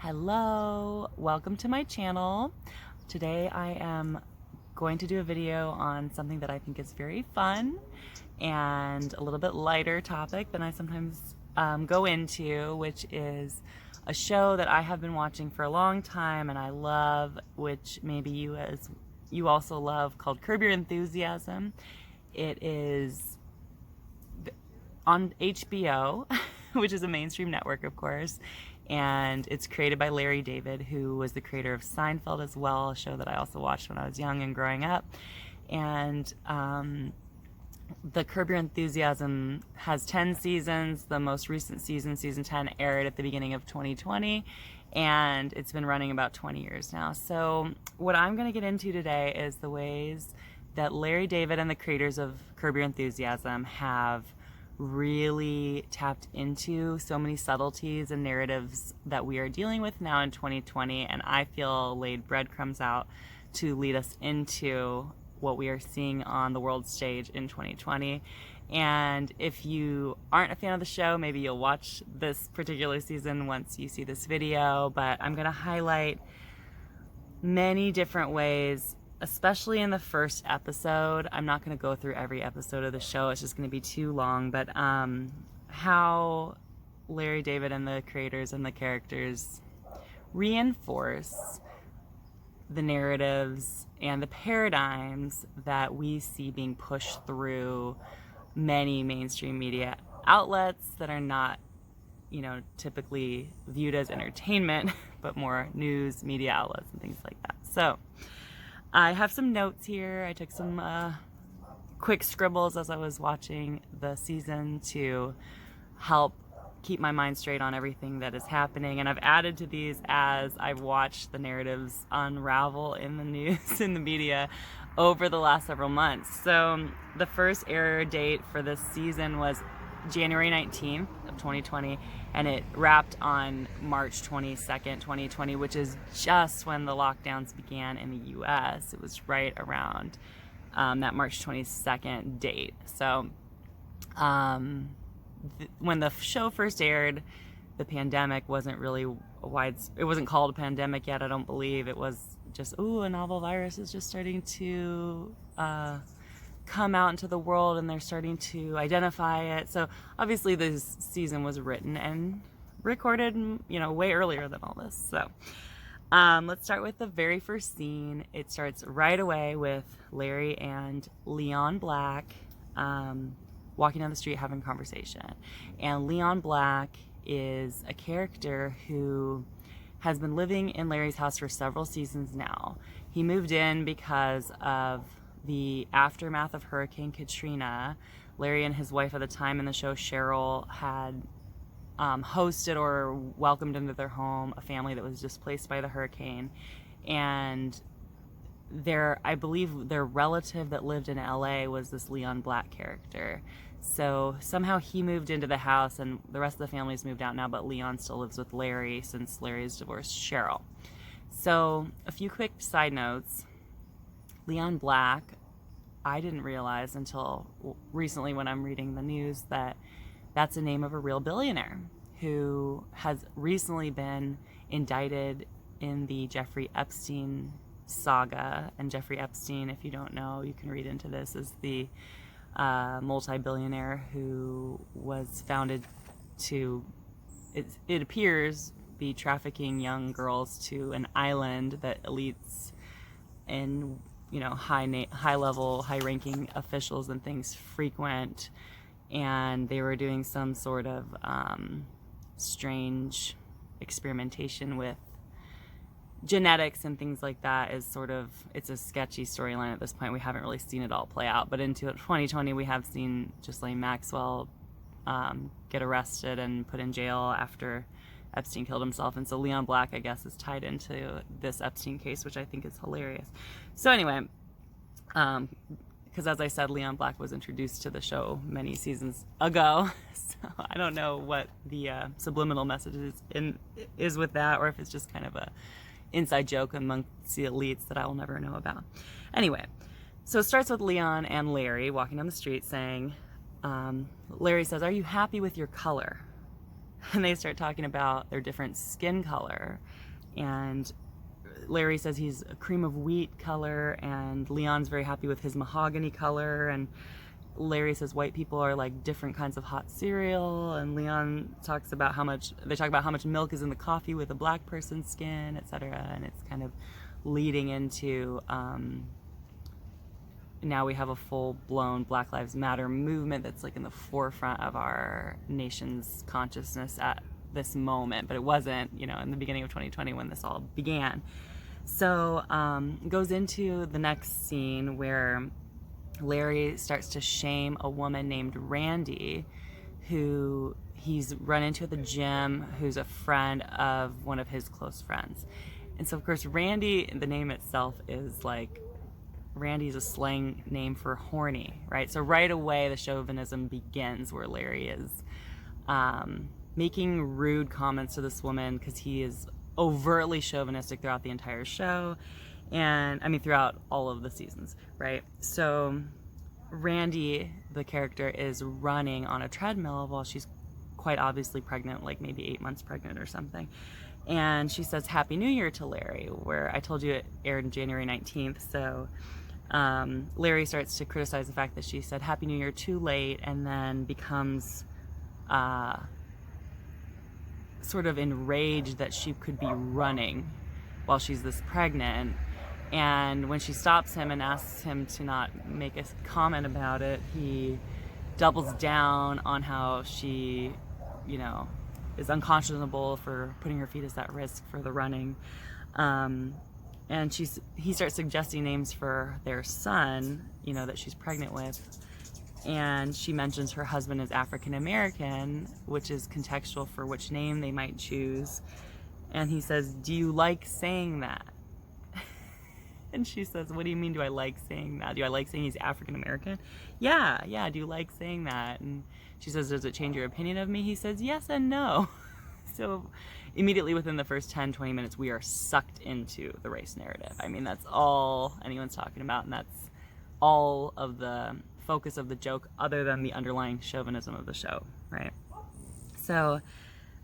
Hello, welcome to my channel. Today I am going to do a video on something that I think is very fun and a little bit lighter topic than I sometimes go into, which is a show that I have been watching for a long time and I love, which maybe you also love, called Curb Your Enthusiasm. It is on HBO, which is a mainstream network, of course, and it's created by Larry David, who was the creator of Seinfeld as well, a show that I also watched when I was young and growing up. And the Curb Your Enthusiasm has 10 seasons. The most recent season, season 10, aired at the beginning of 2020, and it's been running about 20 years now. So what I'm going to get into today is the ways that Larry David and the creators of Curb Your Enthusiasm have really tapped into so many subtleties and narratives that we are dealing with now in 2020, and I feel laid breadcrumbs out to lead us into what we are seeing on the world stage in 2020. And if you aren't a fan of the show, maybe you'll watch this particular season once you see this video, but I'm going to highlight many different ways, especially in the first episode. I'm not going to go through every episode of the show, it's just going to be too long, but how Larry David and the creators and the characters reinforce the narratives and the paradigms that we see being pushed through many mainstream media outlets that are not, typically viewed as entertainment, but more news media outlets and things like that. So I have some notes here. I took some quick scribbles as I was watching the season to help keep my mind straight on everything that is happening. And I've added to these as I've watched the narratives unravel in the news, in the media, over the last several months. So the first air date for this season was January 19th of 2020, and it wrapped on March 22nd, 2020, which is just when the lockdowns began in the US. It was right around that March 22nd date. So when the show first aired, the pandemic wasn't really it wasn't called a pandemic yet, I don't believe. It was just, a novel virus is just starting to come out into the world, and they're starting to identify it. So obviously this season was written and recorded, way earlier than all this. So let's start with the very first scene. It starts right away with Larry and Leon Black walking down the street having a conversation. And Leon Black is a character who has been living in Larry's house for several seasons now. He moved in because of the aftermath of Hurricane Katrina. Larry and his wife at the time in the show, Cheryl, had hosted or welcomed into their home a family that was displaced by the hurricane. And I believe their relative that lived in LA was this Leon Black character. So somehow he moved into the house, and the rest of the family's moved out now, but Leon still lives with Larry since Larry's divorced Cheryl. So a few quick side notes. Leon Black, I didn't realize until recently when I'm reading the news that that's the name of a real billionaire who has recently been indicted in the Jeffrey Epstein saga. And Jeffrey Epstein, if you don't know, you can read into this, is the multi-billionaire who was founded to, it appears, be trafficking young girls to an island that elites and high-level, high-ranking officials and things frequent, and they were doing some sort of strange experimentation with genetics and things like that. It's a sketchy storyline at this point. We haven't really seen it all play out, but into 2020 we have seen Ghislaine Maxwell get arrested and put in jail after Epstein killed himself, and so Leon Black, I guess, is tied into this Epstein case, which I think is hilarious. So anyway, because as I said, Leon Black was introduced to the show many seasons ago, so I don't know what the subliminal message is with that, or if it's just kind of a inside joke amongst the elites that I will never know about. Anyway, so it starts with Leon and Larry walking down the street saying, Larry says, "Are you happy with your color?" and they start talking about their different skin color. And Larry says he's a cream of wheat color, and Leon's very happy with his mahogany color, and Larry says white people are like different kinds of hot cereal, and Leon talks about how much milk is in the coffee with a black person's skin, etc. And it's kind of leading into now we have a full-blown Black Lives Matter movement that's like in the forefront of our nation's consciousness at this moment, but it wasn't, in the beginning of 2020 when this all began. So it goes into the next scene where Larry starts to shame a woman named Randy, who he's run into at the gym, who's a friend of one of his close friends. And so, of course, Randy, the name itself is like, Randy's a slang name for horny, right? So right away, the chauvinism begins where Larry is making rude comments to this woman because he is overtly chauvinistic throughout the entire show. And I mean, throughout all of the seasons, right? So Randy, the character, is running on a treadmill while she's quite obviously pregnant, like maybe 8 months pregnant or something. And she says, Happy New Year to Larry, where I told you it aired on January 19th. So Larry starts to criticize the fact that she said Happy New Year too late, and then becomes sort of enraged that she could be running while she's this pregnant. And when she stops him and asks him to not make a comment about it, he doubles down on how she, is unconscionable for putting her fetus at risk for the running. And he starts suggesting names for their son, that she's pregnant with. And she mentions her husband is African American, which is contextual for which name they might choose. And he says, Do you like saying that? And she says, What do you mean, do I like saying that? Do I like saying he's African American? Yeah, do you like saying that? And she says, Does it change your opinion of me? He says, yes and no. So immediately within the first 10, 20 minutes, we are sucked into the race narrative. I mean, that's all anyone's talking about, and that's all of the focus of the joke other than the underlying chauvinism of the show, right? So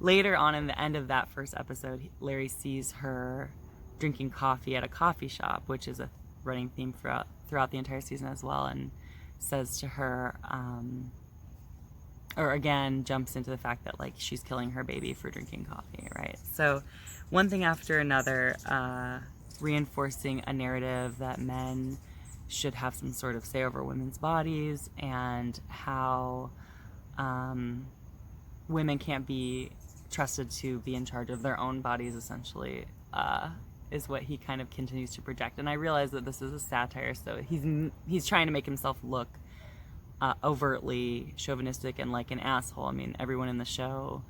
later on in the end of that first episode, Larry sees her drinking coffee at a coffee shop, which is a running theme throughout the entire season as well, and says to her, or again, jumps into the fact that like she's killing her baby for drinking coffee, right? So one thing after another, reinforcing a narrative that men should have some sort of say over women's bodies, and how women can't be trusted to be in charge of their own bodies, essentially, is what he kind of continues to project. And I realize that this is a satire, so he's trying to make himself look overtly chauvinistic and like an asshole. I mean, everyone in the show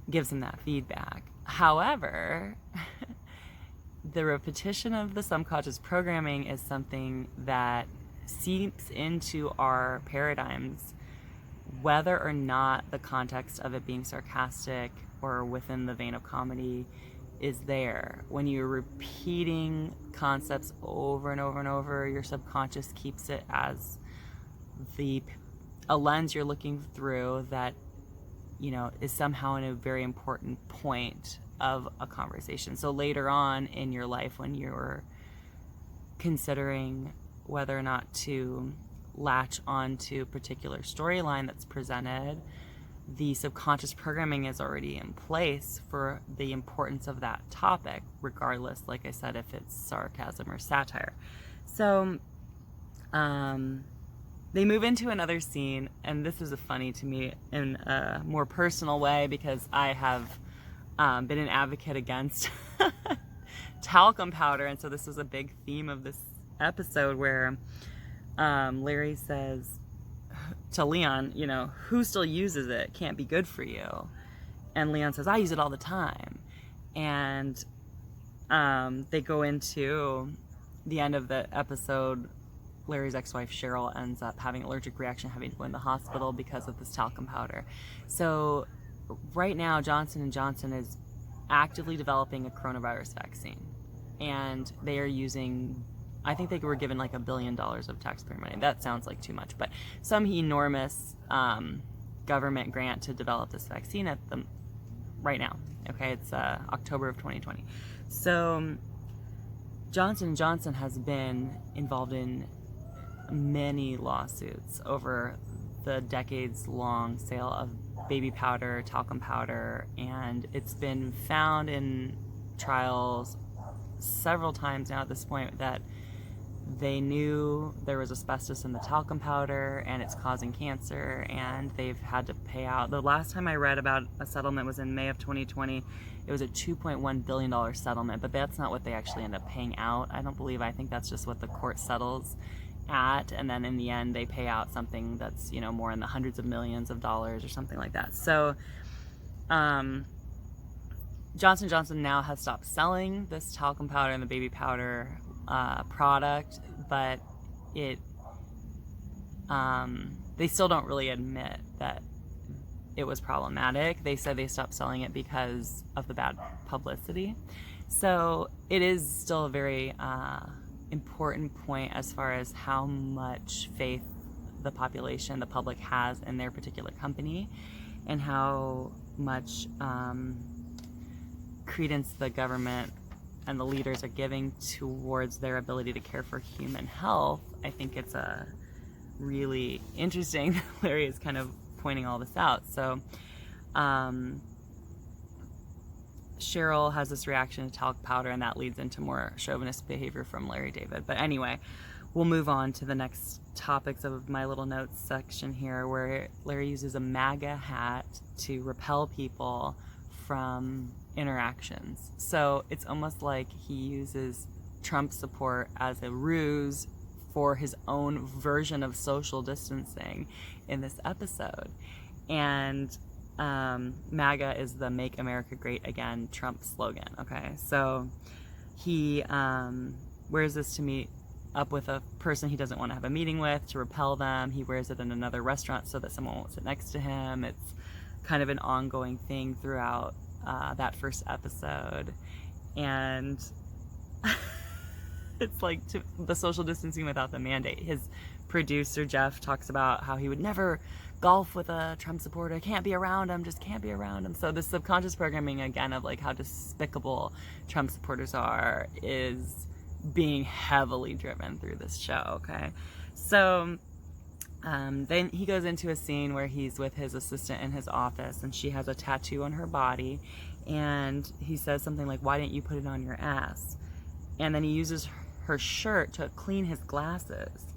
gives him that feedback. However, the repetition of the subconscious programming is something that seeps into our paradigms, whether or not the context of it being sarcastic or within the vein of comedy is there. When you're repeating concepts over and over and over, your subconscious keeps it as a lens you're looking through that, is somehow in a very important point of a conversation. So later on in your life, when you're considering whether or not to latch onto a particular storyline that's presented, the subconscious programming is already in place for the importance of that topic, regardless, like I said, if it's sarcasm or satire. So they move into another scene, and this is funny to me in a more personal way, because I have been an advocate against talcum powder, and so this was a big theme of this episode where Larry says to Leon, who still uses it? Can't be good for you. And Leon says, I use it all the time. And they go into the end of the episode. Larry's ex-wife Cheryl ends up having an allergic reaction, having to go in the hospital because of this talcum powder. So right now, Johnson & Johnson is actively developing a coronavirus vaccine, and they are using, I think they were given like $1 billion of taxpayer money. That sounds like too much, but some enormous government grant to develop this vaccine right now. Okay, it's October of 2020. So Johnson & Johnson has been involved in many lawsuits over the decades-long sale of baby powder, talcum powder, and it's been found in trials several times now at this point that they knew there was asbestos in the talcum powder and it's causing cancer, and they've had to pay out. The last time I read about a settlement was in May of 2020. It was a $2.1 billion settlement, but that's not what they actually end up paying out, I don't believe. I think that's just what the court settles at, and then in the end they pay out something that's, you know, more in the hundreds of millions of dollars or something like that. So Johnson & Johnson now has stopped selling this talcum powder and the baby powder product, but they still don't really admit that it was problematic. They said they stopped selling it because of the bad publicity. So it is still a very important point as far as how much faith the population, the public, has in their particular company, and how much credence the government and the leaders are giving towards their ability to care for human health. I think it's a really interesting that Larry is kind of pointing all this out. So Cheryl has this reaction to talc powder, and that leads into more chauvinist behavior from Larry David. But anyway, we'll move on to the next topics of my little notes section here, where Larry uses a MAGA hat to repel people from interactions. So it's almost like he uses Trump support as a ruse for his own version of social distancing in this episode. And MAGA is the Make America Great Again Trump slogan. Okay, so he wears this to meet up with a person he doesn't want to have a meeting with, to repel them. He wears it in another restaurant so that someone won't sit next to him. It's kind of an ongoing thing throughout that first episode, and it's like the social distancing without the mandate. His producer Jeff talks about how he would never golf with a Trump supporter, can't be around him, just can't be around him. So the subconscious programming again of like how despicable Trump supporters are is being heavily driven through this show. Okay, so then he goes into a scene where he's with his assistant in his office, and she has a tattoo on her body, and he says something like, "Why didn't you put it on your ass?" And then he uses her shirt to clean his glasses.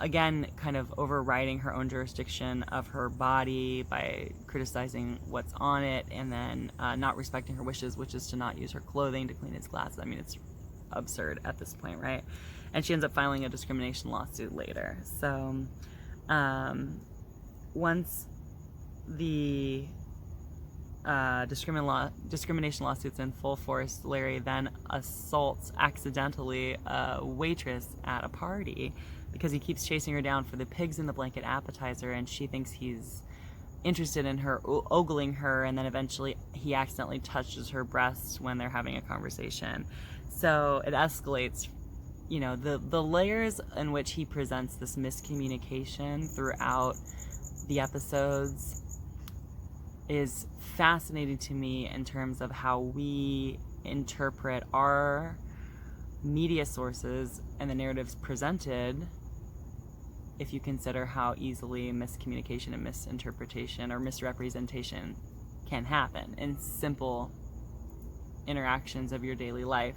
Again, kind of overriding her own jurisdiction of her body by criticizing what's on it, and then not respecting her wishes, which is to not use her clothing to clean his glasses. I mean, it's absurd at this point, right? And she ends up filing a discrimination lawsuit later. So once the discrimination lawsuit's in full force, Larry then assaults accidentally a waitress at a party because he keeps chasing her down for the pigs in the blanket appetizer, and she thinks he's interested in her, ogling her, and then eventually he accidentally touches her breast when they're having a conversation. So it escalates. You know, the layers in which he presents this miscommunication throughout the episodes is fascinating to me in terms of how we interpret our media sources and the narratives presented, if you consider how easily miscommunication and misinterpretation or misrepresentation can happen in simple interactions of your daily life.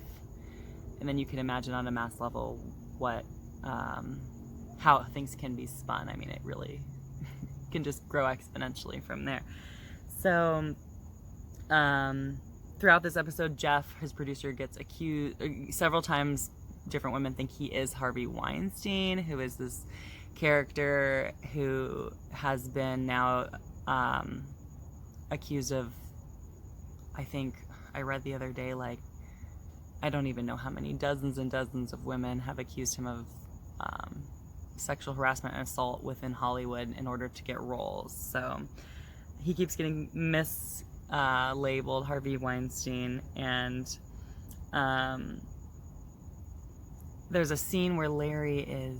And then you can imagine on a mass level what how things can be spun. I mean, it really can just grow exponentially from there. So throughout this episode, Jeff, his producer, gets accused several times. Different women think he is Harvey Weinstein, who is this character who has been now accused of, I think I read the other day, like, I don't even know how many, dozens and dozens of women have accused him of sexual harassment and assault within Hollywood in order to get roles. So he keeps getting mislabeled Harvey Weinstein, and there's a scene where Larry is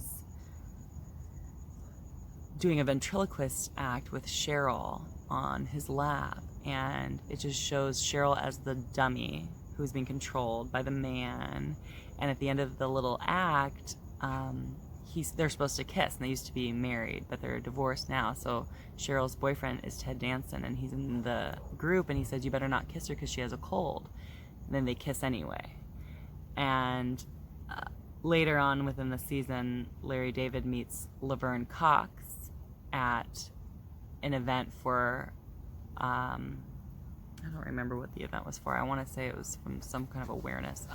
doing a ventriloquist act with Cheryl on his lap, and it just shows Cheryl as the dummy who's being controlled by the man. And at the end of the little act, they're supposed to kiss, and they used to be married, but they're divorced now. So Cheryl's boyfriend is Ted Danson, and he's in the group, and he says, "You better not kiss her because she has a cold." And then they kiss anyway. And later on within the season, Larry David meets Laverne Cox at an event for, I don't remember what the event was for. I want to say it was from some kind of awareness.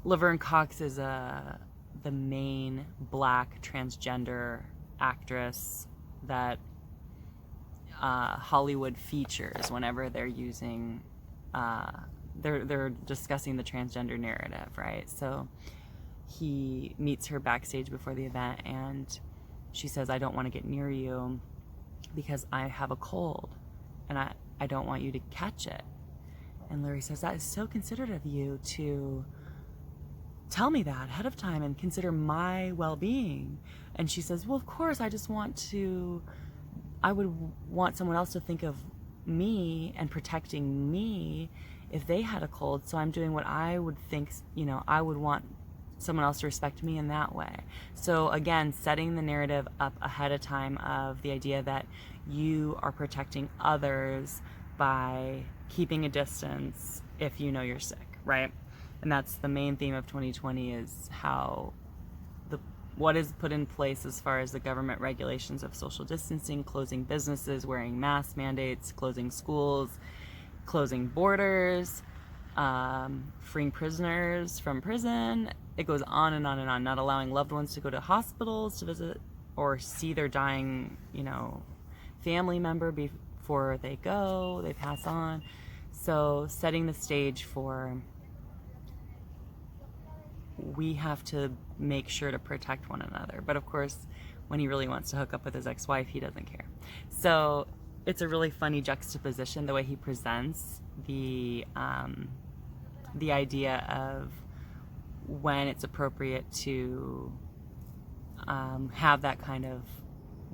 Laverne Cox is the main black transgender actress that Hollywood features whenever they're using, they're discussing the transgender narrative, right? So he meets her backstage before the event, and she says, "I don't want to get near you because I have a cold, and I don't want you to catch it." And Larry says, "That is so considerate of you to tell me that ahead of time and consider my well-being." And she says, "Well, of course, I would want someone else to think of me and protecting me if they had a cold, so I'm doing what I would think, I would want someone else to respect me in that way." So again, setting the narrative up ahead of time of the idea that you are protecting others by keeping a distance if you know you're sick, right? And that's the main theme of 2020, is how what is put in place as far as the government regulations of social distancing, closing businesses, wearing mask mandates, closing schools, closing borders, freeing prisoners from prison. It goes on and on and on. Not allowing loved ones to go to hospitals to visit or see their dying, family member before they pass on. So setting the stage for, we have to make sure to protect one another. But of course, when he really wants to hook up with his ex-wife, he doesn't care. So it's a really funny juxtaposition, the way he presents the idea of when it's appropriate to have that kind of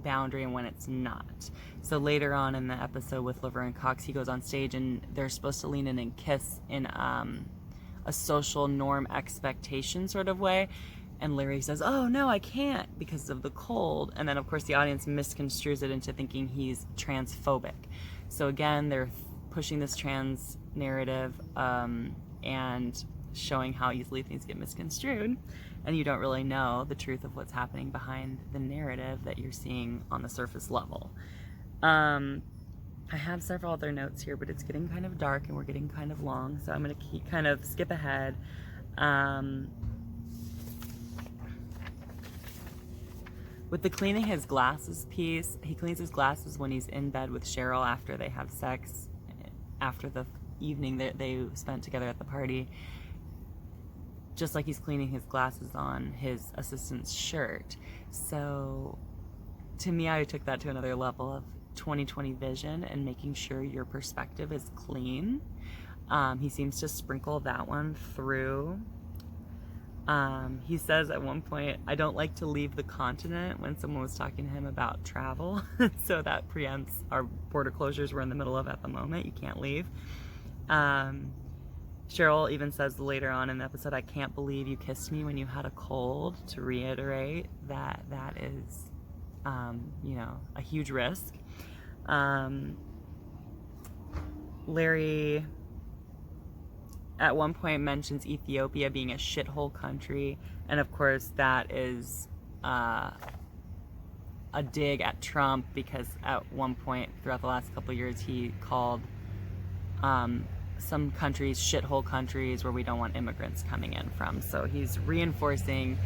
boundary and when it's not. So later on in the episode with Laverne Cox, he goes on stage and they're supposed to lean in and kiss in a social norm expectation sort of way, and Larry says, "Oh no, I can't because of the cold." And then of course the audience misconstrues it into thinking he's transphobic. So again, they're pushing this trans narrative and showing how easily things get misconstrued, and you don't really know the truth of what's happening behind the narrative that you're seeing on the surface level. I have several other notes here, but it's getting kind of dark and we're getting kind of long, so I'm going to skip ahead. With the cleaning his glasses piece, he cleans his glasses when he's in bed with Cheryl after they have sex, after the evening that they spent together at the party, just like he's cleaning his glasses on his assistant's shirt. So to me, I took that to another level of 2020 vision and making sure your perspective is clean. He seems to sprinkle that one through. He says at one point, "I don't like to leave the continent," when someone was talking to him about travel. So that preempts our border closures we're in the middle of at the moment. You can't leave. Cheryl even says later on in the episode, "I can't believe you kissed me when you had a cold," to reiterate that that is a huge risk. Larry at one point mentions Ethiopia being a shithole country, and of course that is a dig at Trump, because at one point throughout the last couple of years he called some countries shithole countries where we don't want immigrants coming in from. So he's reinforcing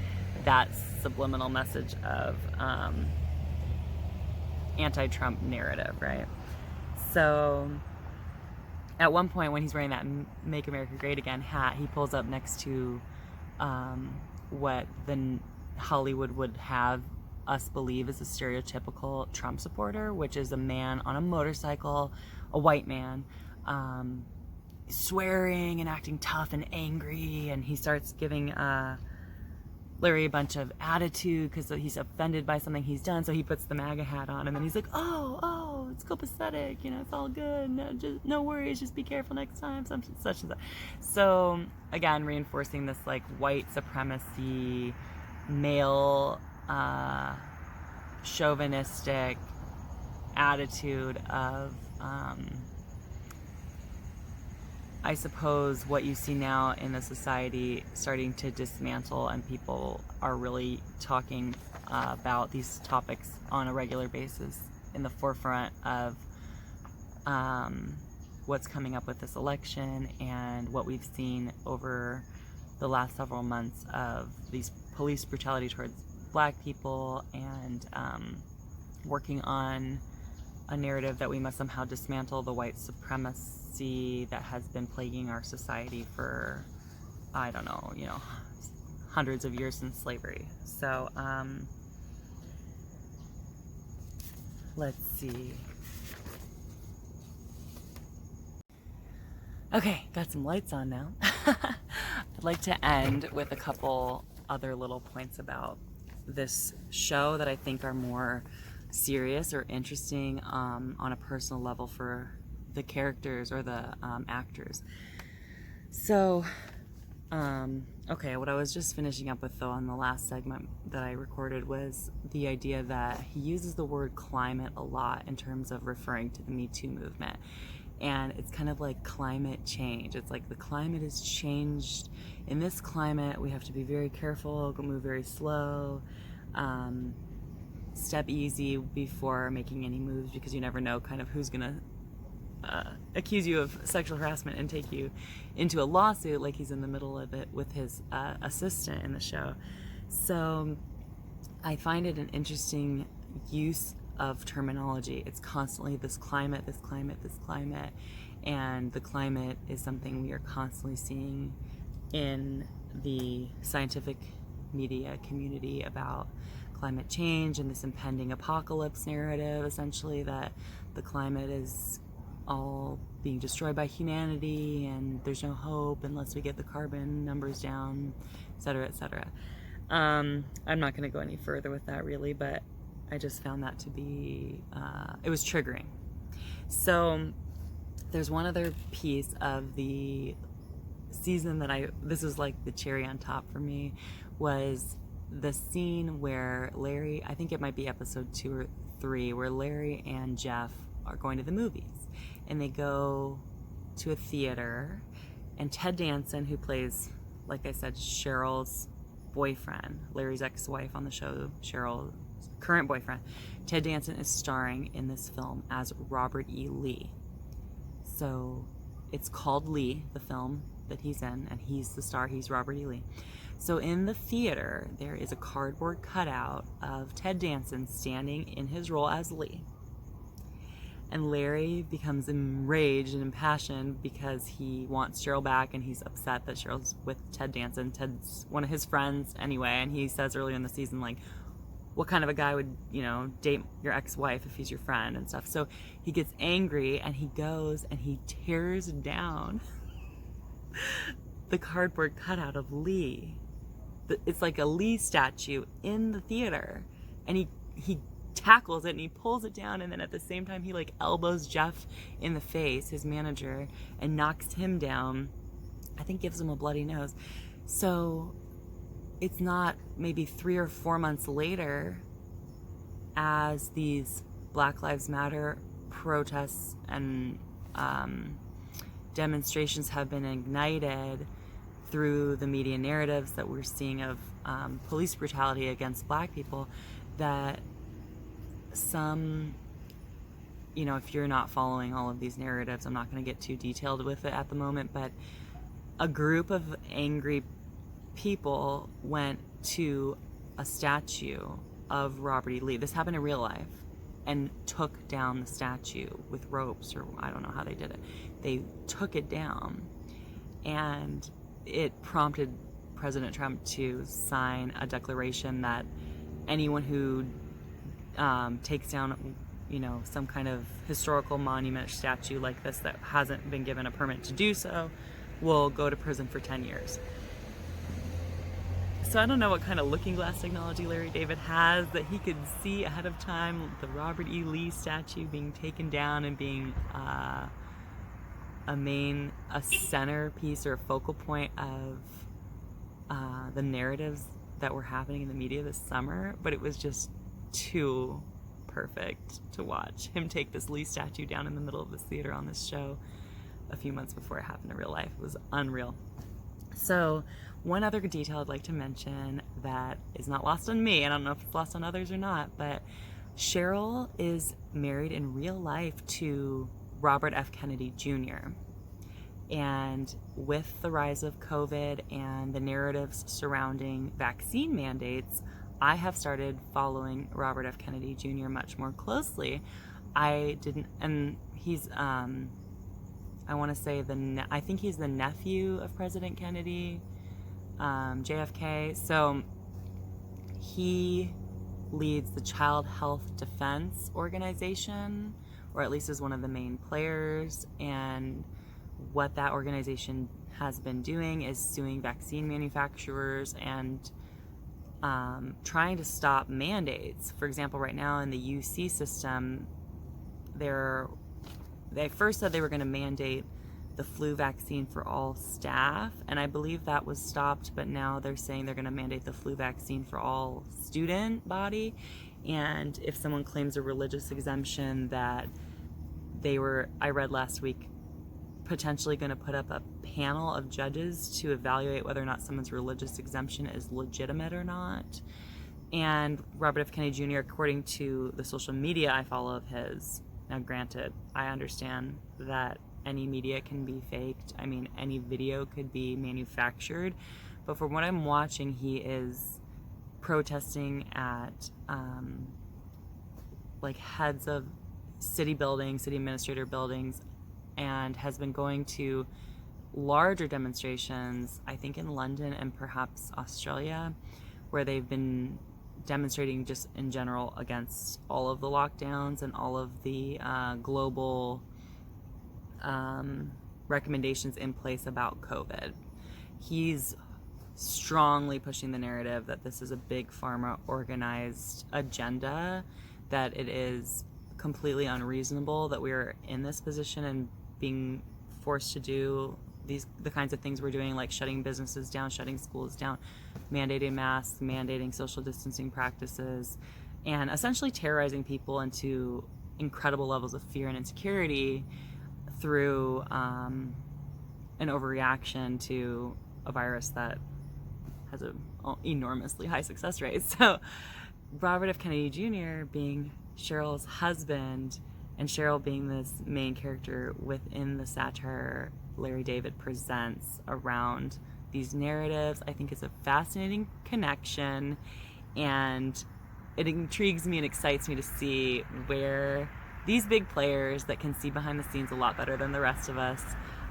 that subliminal message of anti-Trump narrative, right? So at one point when he's wearing that Make America Great Again hat, he pulls up next to what the Hollywood would have us believe is a stereotypical Trump supporter, which is a man on a motorcycle, a white man, swearing and acting tough and angry, and he starts giving Larry a bunch of attitude because he's offended by something he's done, so he puts the MAGA hat on, and then he's like, oh, it's copacetic, it's all good, no worries, just be careful next time, such and such. So again, reinforcing this like white supremacy, male, chauvinistic attitude of, I suppose, what you see now in the society starting to dismantle, and people are really talking about these topics on a regular basis in the forefront of what's coming up with this election and what we've seen over the last several months of these police brutality towards Black people, and working on a narrative that we must somehow dismantle the white supremacy that has been plaguing our society for, I don't know, hundreds of years since slavery. So, let's see. Okay, got some lights on now. I'd like to end with a couple other little points about this show that I think are more serious or interesting on a personal level for the characters or the actors. So, okay, what I was just finishing up with though on the last segment that I recorded was the idea that he uses the word climate a lot in terms of referring to the Me Too movement. And it's kind of like climate change. It's like the climate has changed. In this climate, we have to be very careful, move very slow, step easy before making any moves, because you never know kind of who's gonna accuse you of sexual harassment and take you into a lawsuit, like he's in the middle of it with his assistant in the show. So I find it an interesting use of terminology. It's constantly this climate, this climate, this climate, and the climate is something we are constantly seeing in the scientific media community about climate change and this impending apocalypse narrative, essentially, that the climate is all being destroyed by humanity and there's no hope unless we get the carbon numbers down, etc., etc. I'm not going to go any further with that really, but I just found that to be, it was triggering. So there's one other piece of the season that this was like the cherry on top for me, was the scene where Larry, I think it might be episode 2 or 3, where Larry and Jeff are going to the movies, and they go to a theater, and Ted Danson, who plays, like I said, Cheryl's boyfriend, Larry's ex-wife on the show, Cheryl's current boyfriend, Ted Danson is starring in this film as Robert E. Lee. So it's called Lee, the film that he's in, and he's the star, he's Robert E. Lee. So in the theater, there is a cardboard cutout of Ted Danson standing in his role as Lee. And Larry becomes enraged and impassioned because he wants Cheryl back, and he's upset that Cheryl's with Ted Danson. Ted's one of his friends anyway, and he says earlier in the season, like, what kind of a guy would, date your ex-wife if he's your friend and stuff. So he gets angry, and he goes and he tears down the cardboard cutout of Lee. It's like a Lee statue in the theater, and he tackles it and he pulls it down, and then at the same time he like elbows Jeff in the face, his manager, and knocks him down. I think gives him a bloody nose. So it's not maybe 3 or 4 months later, as these Black Lives Matter protests and demonstrations have been ignited through the media narratives that we're seeing of police brutality against Black people, that some, if you're not following all of these narratives, I'm not going to get too detailed with it at the moment, but a group of angry people went to a statue of Robert E. Lee. This happened in real life, and took down the statue with ropes, or I don't know how they did it. They took it down, and it prompted President Trump to sign a declaration that anyone who takes down, some kind of historical monument statue like this that hasn't been given a permit to do so will go to prison for 10 years. So I don't know what kind of looking glass technology Larry David has that he could see ahead of time the Robert E. Lee statue being taken down and being a centerpiece or a focal point of the narratives that were happening in the media this summer. But it was just too perfect to watch him take this Lee statue down in the middle of this theater on this show a few months before it happened in real life. It was unreal. So one other detail I'd like to mention that is not lost on me, and I don't know if it's lost on others or not, but Cheryl is married in real life to Robert F. Kennedy Jr. And with the rise of COVID and the narratives surrounding vaccine mandates, I have started following Robert F. Kennedy Jr. much more closely. I didn't, and he's, I want to say I think he's the nephew of President Kennedy, JFK. So he leads the Child Health Defense Organization, or at least is one of the main players. And what that organization has been doing is suing vaccine manufacturers and trying to stop mandates. For example, right now in the UC system, they first said they were going to mandate the flu vaccine for all staff, and I believe that was stopped, but now they're saying they're going to mandate the flu vaccine for all student body. And if someone claims a religious exemption, that I read last week, potentially going to put up a panel of judges to evaluate whether or not someone's religious exemption is legitimate or not. And Robert F. Kennedy Jr., according to the social media I follow of his, now granted, I understand that any media can be faked. I mean, any video could be manufactured. But from what I'm watching, he is protesting at like heads of city buildings, city administrator buildings, and has been going to larger demonstrations, I think in London and perhaps Australia, where they've been demonstrating just in general against all of the lockdowns and all of the global recommendations in place about COVID. He's strongly pushing the narrative that this is a big pharma organized agenda, that it is completely unreasonable that we're in this position and being forced to do the kinds of things we're doing, like shutting businesses down, shutting schools down, mandating masks, mandating social distancing practices, and essentially terrorizing people into incredible levels of fear and insecurity through an overreaction to a virus that has an enormously high success rate. So Robert F. Kennedy Jr. being Cheryl's husband, and Cheryl being this main character within the satire Larry David presents around these narratives, I think is a fascinating connection, and it intrigues me and excites me to see where these big players that can see behind the scenes a lot better than the rest of us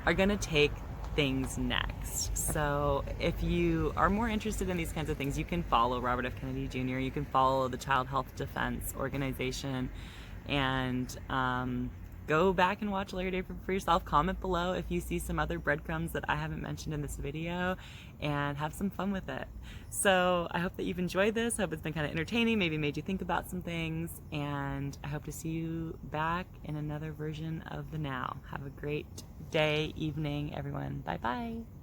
are going to take things next. So if you are more interested in these kinds of things, you can follow Robert F. Kennedy Jr., you can follow the Child Health Defense Organization, and go back and watch Larry David for yourself. Comment below if you see some other breadcrumbs that I haven't mentioned in this video, and have some fun with it. So I hope that you've enjoyed this. I hope it's been kind of entertaining, maybe made you think about some things, and I hope to see you back in another version of The Now. Have a great day, evening, everyone. Bye-bye.